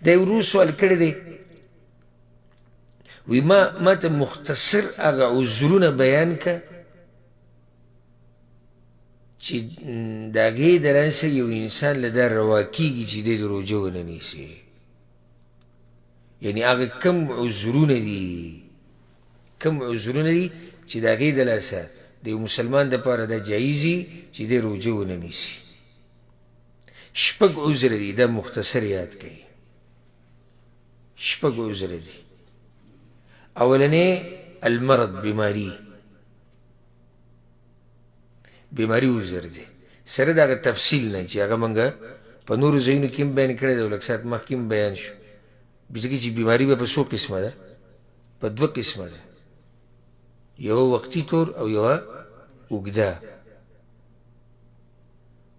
دا یو ورو سوال کړی دی وی ما ته مختصر هغه عذرونه بیان که چې د هغې د لاسه یو انسان له دا روا کېږي چې دی د روژه ونه نیسي یعنې هغه کم عذرونه دي چې د هغې د لاسه د یو مسلمان دپاره دا جایز وي چې دی روژه ونه نیسي شپږ عذره دي دا مختصر یاد کوي شپږ عذره دي اولنې المرض بیماری عذر دی سره د هغه تفصیل نه چې هغه موږ په نورو ځایونو کې هم بیان کړی دی او لږ ساعت مخکې هم بیان شو ځکه چې بیماري به په څو قسمه ده په دوه قسمه ده یوه وقتي طور او یوه اوږده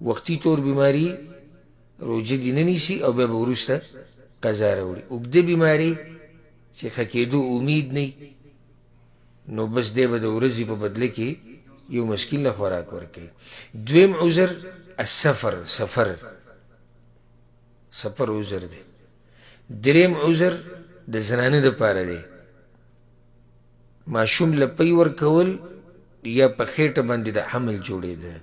وقتي طور بیماري روژه دې نه نیسي او بیا به وروسته قضا راوړي اوږده بیماري چې ښه کېدو امید نه نو بس دی به د ورځې په بدله کې یو مسکین له خوراک ورکوي دویم عذر السفر سفر عذر دی دریم عذر د زنانه دپاره دی ماشوم له پی ورکول یا په خېټه باندې د حمل جوړېده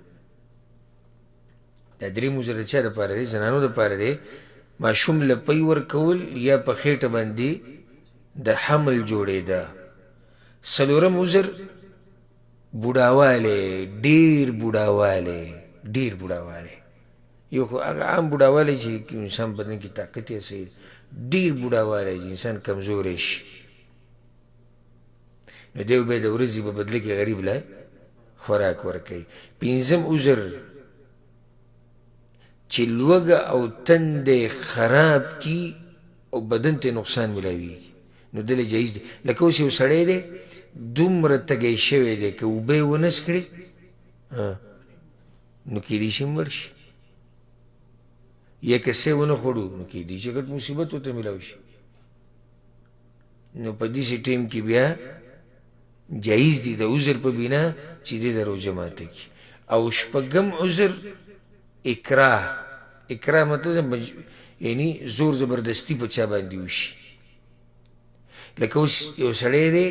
دا دریم عذر د چا دپاره دی زنانو دپاره دی ماشوم له پی ورکول یا په خېټه باندې د حمل جوړېده څلورم عذر بوډاوالی ډېر بوډاوالی یو خو هغه عام بوډاوالی چې انسان بدن کې طاقت یې صحیح ډېر بوډاوالی چې انسان کمزوری شي نو دی بیا د ورځې په بدله کې غریب له خوراک ورکوي پنځم عذر چې لوږه او تندې خراب کي او بدن ته نقصان ملاویږي نو دله جایز دی لکه اوس یو سړی دی دومره تږی شوی دی که اوبه یې ونه څښړې نو کیدای شي مړ شي یا که څه ونه خوړو نو کیدای شي ګډ مصیبت ورته میلاو شي نو په داسې ټایم کې بیا جایز دی د عذر په بنا چې دی د روژه ماته کړي او شپږم عذر اکراه مطلب یعنی زور زبردستی په چا باندې وشي لکه اوس یو سړی دی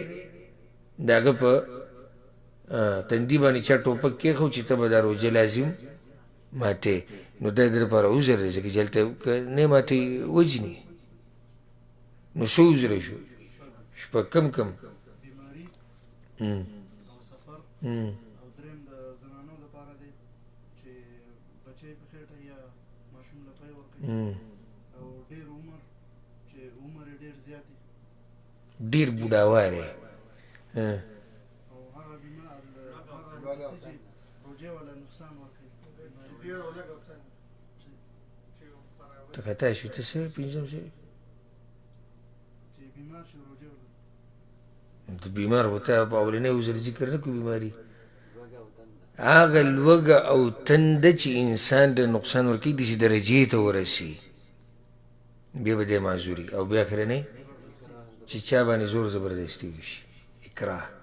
د هغه په تندي باندې چا ټوپک کېښود چې ته به دا روژه لازم ماتې نو دا د لپاره عذر دی ځکه چې هلته نه ماتې وجني نو څه عذره شو شپږ کم او سفر او دریم د زنانو دپاره دی چې بچی په خېټه یا ماشوم له پی ورکوي او ډېر عمر چې عمر یې ډېر زیات وي ډېر بوډاوالی او هغه بیمار چې روژې والا نقصان ورکوي ته خطا شو ته څه پنځم څه چې بیمار شي روژې والا ته بیمار و ته په اولنی عذر ذکر نه کړو بیماري هغه لوږه او تنده چې انسان د نقصان ورکوي داسې درجې ته ورسي بیا به دی معذوري او بیا اخرنی چې چا باندې زور زبردستي وشي اکراه